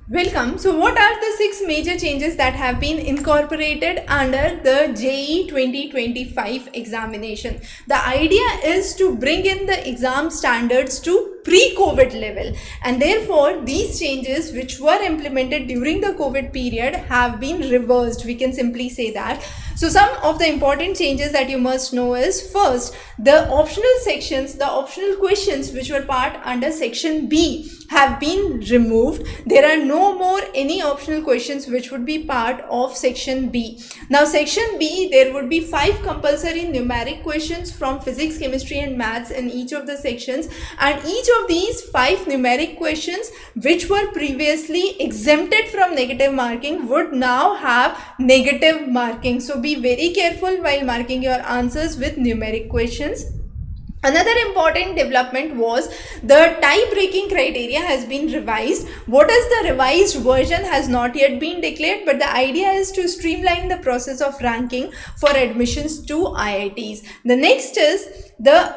Welcome. So, what are the 6 major changes that have been incorporated under the JEE 2025 examination? The idea is to bring in the exam standards to pre-COVID level, and therefore these changes which were implemented during the COVID period have been reversed. We can simply say that. So some of the important changes that you must know is, first, the optional sections, the optional questions which were part under section B have been removed. There are no more any optional questions which would be part of section B. Now section B, there would be 5 compulsory numeric questions from physics, chemistry and maths in each of the sections, and each of these 5 numeric questions which were previously exempted from negative marking would now have negative marking. So be very careful while marking your answers with numeric questions. Another important development was the tie-breaking criteria has been revised. What is the revised version has not yet been declared, but the idea is to streamline the process of ranking for admissions to IITs. The next is the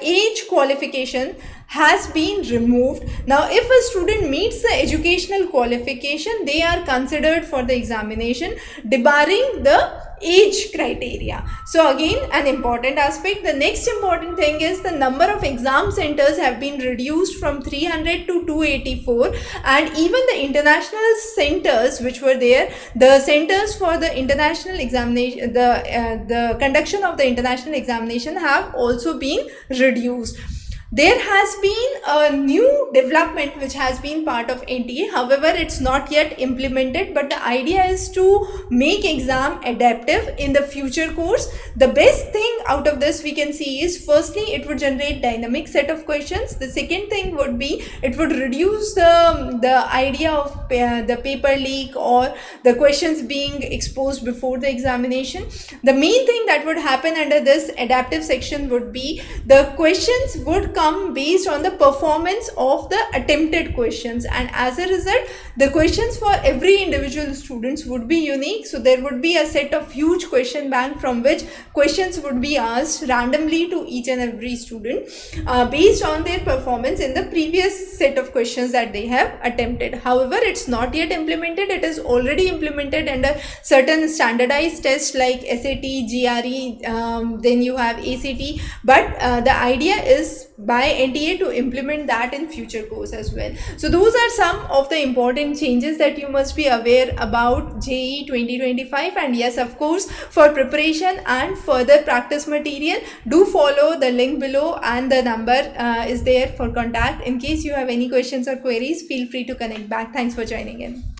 age qualification has been removed. Now, if a student meets the educational qualification, they are considered for the examination, debarring the age criteria. So again, an important aspect. The next important thing is the number of exam centers have been reduced from 300 to 284, and even the international centers which were there, the centers for the international examination, the conduction of the international examination have also been reduced. There has been a new development which has been part of NTA. However, it's not yet implemented, but the idea is to make exam adaptive in the future course. The best thing out of this we can see is, firstly, it would generate dynamic set of questions. The second thing would be it would reduce the idea of the paper leak or the questions being exposed before the examination. The main thing that would happen under this adaptive section would be the questions would come based on the performance of the attempted questions, and as a result the questions for every individual students would be unique. So there would be a set of huge question bank from which questions would be asked randomly to each and every student based on their performance in the previous set of questions that they have attempted. However, it's not yet implemented. It is already implemented under certain standardized tests like SAT, GRE, then you have ACT, but the idea is by NTA to implement that in future course as well. So those are some of the important changes that you must be aware about JEE 2025. And yes, of course, for preparation and further practice material, do follow the link below, and the number is there for contact. In case you have any questions or queries, feel free to connect back. Thanks for joining in.